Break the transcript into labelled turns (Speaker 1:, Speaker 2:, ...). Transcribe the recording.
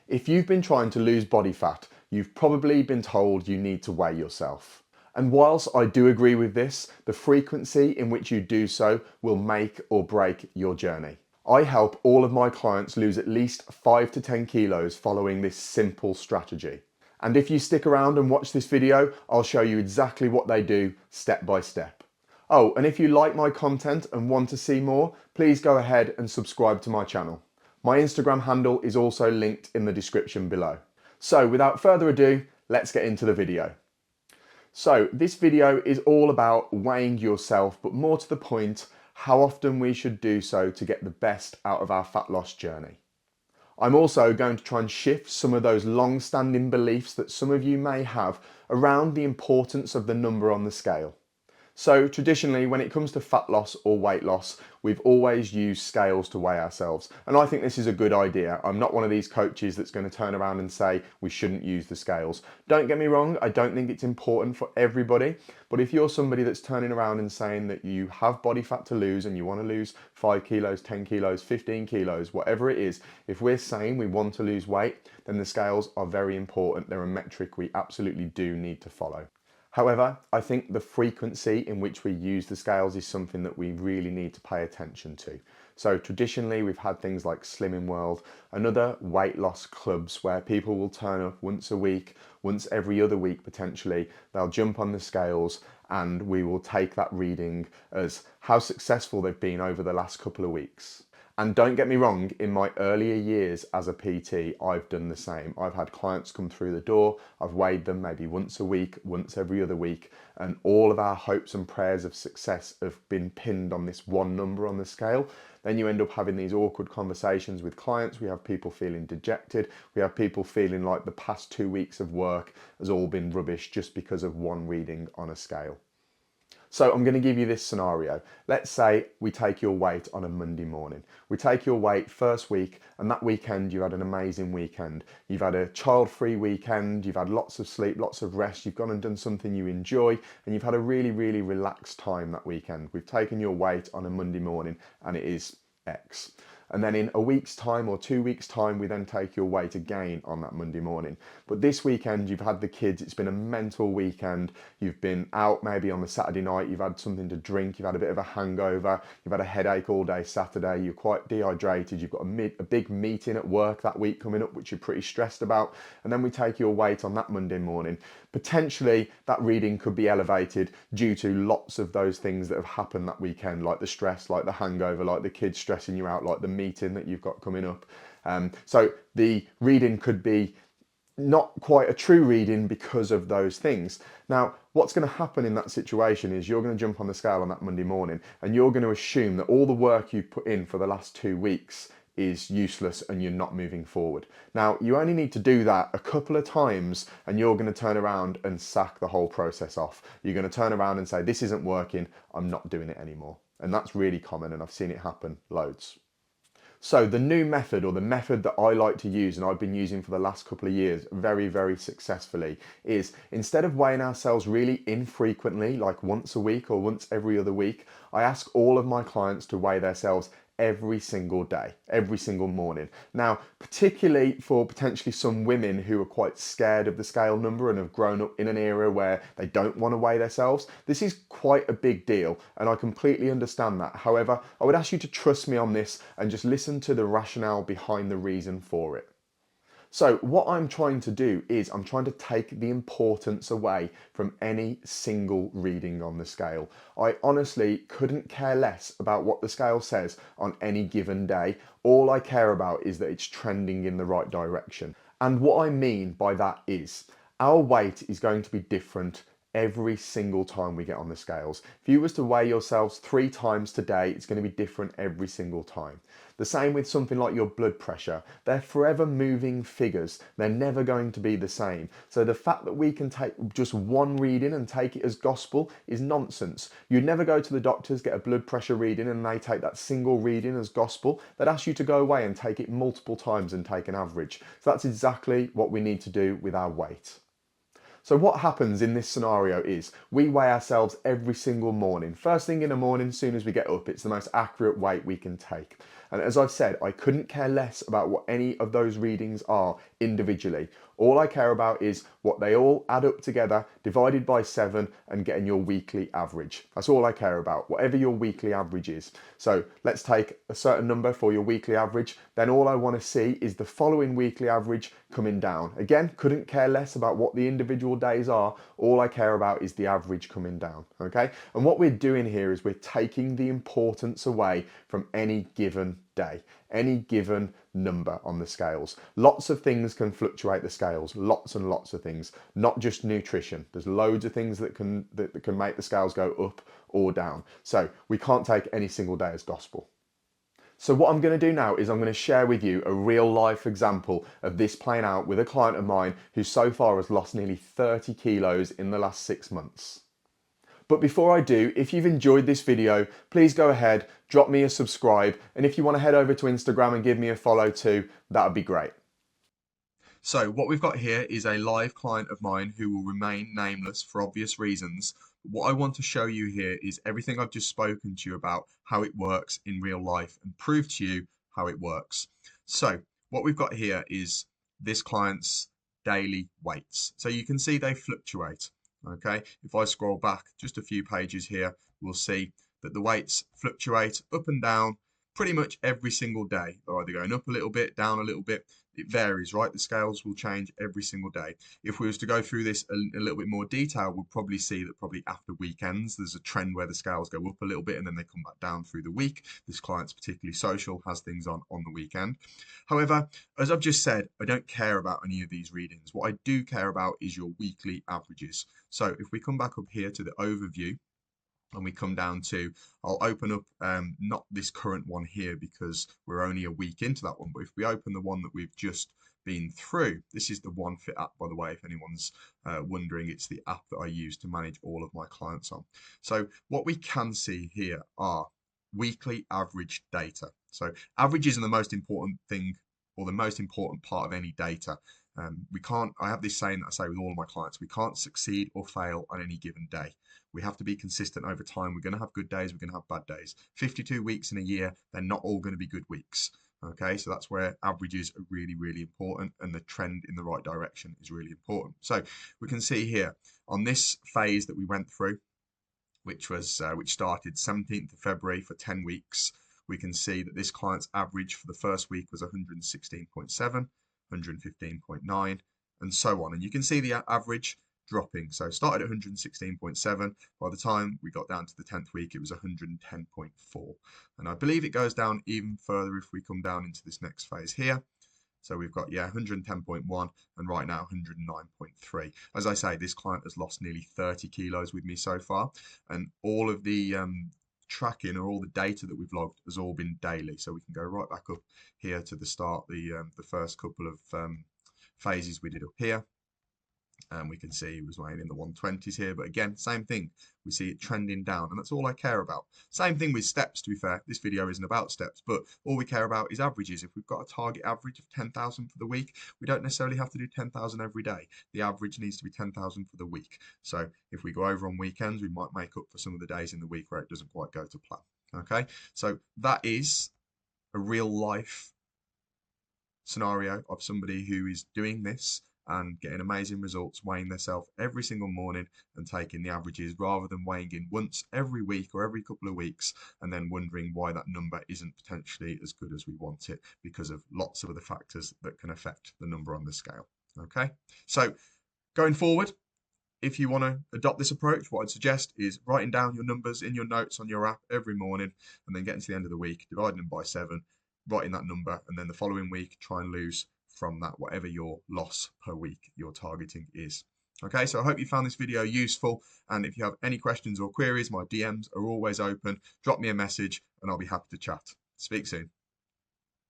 Speaker 1: If you've been trying to lose body fat, you've probably been told you need to weigh yourself. And whilst I do agree with this, the frequency in which you do so will make or break your journey. I help all of my clients lose at least 5 to 10 kilos following this simple strategy. And if you stick around and watch this video, I'll show you exactly what they do step by step. Oh, and if you like my content and want to see more, please go ahead and subscribe to my channel. My Instagram handle is also linked in the description below. So without further ado, let's get into the video. So this video is all about weighing yourself, but more to the point, how often we should do so to get the best out of our fat loss journey. I'm also going to try and shift some of those long-standing beliefs that some of you may have around the importance of the number on the scale. So traditionally, when it comes to fat loss or weight loss, we've always used scales to weigh ourselves. And I think this is a good idea. I'm not one of these coaches that's going to turn around and say we shouldn't use the scales. Don't get me wrong, I don't think it's important for everybody. But if you're somebody that's turning around and saying that you have body fat to lose and you want to lose 5 kilos, 10 kilos, 15 kilos, whatever it is, if we're saying we want to lose weight, then the scales are very important. They're a metric we absolutely do need to follow. However, I think the frequency in which we use the scales is something that we really need to pay attention to. So traditionally, we've had things like Slimming World and other weight loss clubs where people will turn up once a week, once every other week potentially. They'll jump on the scales and we will take that reading as how successful they've been over the last couple of weeks. And don't get me wrong, in my earlier years as a PT, I've done the same. I've had clients come through the door, I've weighed them maybe once a week, once every other week, and all of our hopes and prayers of success have been pinned on this one number on the scale. Then you end up having these awkward conversations with clients. We have people feeling dejected. We have people feeling like the past 2 weeks of work has all been rubbish just because of one reading on a scale. So I'm going to give you this scenario. Let's say we take your weight on a Monday morning. We take your weight first week, and that weekend you had an amazing weekend. You've had a child-free weekend, you've had lots of sleep, lots of rest, you've gone and done something you enjoy, and you've had a really, really relaxed time that weekend. We've taken your weight on a Monday morning and it is X. And then in a week's time or 2 weeks' time, we then take your weight again on that Monday morning. But this weekend, you've had the kids, it's been a mental weekend. You've been out maybe on the Saturday night, you've had something to drink, you've had a bit of a hangover, you've had a headache all day Saturday, you're quite dehydrated, you've got a big meeting at work that week coming up, which you're pretty stressed about. And then we take your weight on that Monday morning. Potentially, that reading could be elevated due to lots of those things that have happened that weekend, like the stress, like the hangover, like the kids stressing you out, like the meeting that you've got coming up. So the reading could be not quite a true reading because of those things. Now, what's going to happen in that situation is you're going to jump on the scale on that Monday morning and you're going to assume that all the work you've put in for the last 2 weeks is useless and you're not moving forward. Now, you only need to do that a couple of times and you're going to turn around and sack the whole process off. You're going to turn around and say, this isn't working, I'm not doing it anymore. And that's really common and I've seen it happen loads. So the new method, or the method that I like to use and I've been using for the last couple of years very, very successfully, is instead of weighing ourselves really infrequently, like once a week or once every other week, I ask all of my clients to weigh themselves every single day, every single morning. Now, particularly for potentially some women who are quite scared of the scale number and have grown up in an era where they don't want to weigh themselves, this is quite a big deal and I completely understand that. However, I would ask you to trust me on this and just listen to the rationale behind the reason for it. So what I'm trying to do is I'm trying to take the importance away from any single reading on the scale. I honestly couldn't care less about what the scale says on any given day. All I care about is that it's trending in the right direction. And what I mean by that is our weight is going to be different every single time we get on the scales. If you was to weigh yourselves 3 times today, it's going to be different every single time. The same with something like your blood pressure. They're forever moving figures. They're never going to be the same. So the fact that we can take just one reading and take it as gospel is nonsense. You'd never go to the doctors, get a blood pressure reading and they take that single reading as gospel. They'd ask you to go away and take it multiple times and take an average. So that's exactly what we need to do with our weight. So what happens in this scenario is we weigh ourselves every single morning. First thing in the morning, as soon as we get up, it's the most accurate weight we can take. And as I've said, I couldn't care less about what any of those readings are individually. All I care about is what they all add up together, divided by 7, and getting your weekly average. That's all I care about, whatever your weekly average is. So let's take a certain number for your weekly average. Then all I want to see is the following weekly average coming down. Again, couldn't care less about what the individual days are. All I care about is the average coming down. Okay. And what we're doing here is we're taking the importance away from any given day, any given number on the scales. Lots of things can fluctuate the scales, lots and lots of things, not just nutrition. There's loads of things that can make the scales go up or down. So we can't take any single day as gospel. So what I'm going to do now is I'm going to share with you a real life example of this playing out with a client of mine who so far has lost nearly 30 kilos in the last 6 months. But before I do, if you've enjoyed this video, please go ahead, drop me a subscribe, and if you want to head over to Instagram and give me a follow too, that would be great. So what we've got here is a live client of mine who will remain nameless for obvious reasons. What I want to show you here is everything I've just spoken to you about, how it works in real life, and prove to you how it works. So what we've got here is this client's daily weights. So you can see they fluctuate. Okay, if I scroll back just a few pages here, we'll see that the weights fluctuate up and down pretty much every single day. They're either going up a little bit, down a little bit. It varies, right? The scales will change every single day. If we was to go through this a little bit more detail, we'll probably see that probably after weekends, there's a trend where the scales go up a little bit and then they come back down through the week. This client's particularly social, has things on the weekend. However, as I've just said, I don't care about any of these readings. What I do care about is your weekly averages. So if we come back up here to the overview, and we come down to, I'll open up not this current one here because we're only a week into that one, but if we open the one that we've just been through, this is the OneFit app, by the way, if anyone's wondering. It's the app that I use to manage all of my clients on. So what we can see here are weekly average data. So averages are the most important thing, or the most important part of any data. I have this saying that I say with all of my clients, we can't succeed or fail on any given day. We have to be consistent over time. We're going to have good days, we're going to have bad days. 52 weeks in a year, they're not all going to be good weeks. Okay, so that's where averages are really, really important, and the trend in the right direction is really important. So we can see here on this phase that we went through, which started 17th of February for 10 weeks, we can see that this client's average for the first week was 116.7, 115.9, and so on. And you can see the average dropping. So started at 116.7. By the time we got down to the 10th week, it was 110.4. And I believe it goes down even further if we come down into this next phase here. So we've got, 110.1 and right now 109.3. As I say, this client has lost nearly 30 kilos with me so far. And all of the tracking or all the data that we've logged has all been daily. So we can go right back up here to the start, the first couple of phases we did up here. And we can see he was weighing in the 120s here, but again, same thing. We see it trending down, and that's all I care about. Same thing with steps, to be fair. This video isn't about steps, but all we care about is averages. If we've got a target average of 10,000 for the week, we don't necessarily have to do 10,000 every day. The average needs to be 10,000 for the week. So if we go over on weekends, we might make up for some of the days in the week where it doesn't quite go to plan. Okay, so that is a real life scenario of somebody who is doing this and getting amazing results, weighing themselves every single morning and taking the averages rather than weighing in once every week or every couple of weeks and then wondering why that number isn't potentially as good as we want it because of lots of other factors that can affect the number on the scale. Okay, so going forward, if you want to adopt this approach, what I'd suggest is writing down your numbers in your notes on your app every morning and then getting to the end of the week, dividing them by 7, writing that number, and then the following week try and lose from that whatever your loss per week you're targeting is. Okay, so I hope you found this video useful, and if you have any questions or queries, my DMs are always open. Drop me a message and I'll be happy to chat. Speak soon.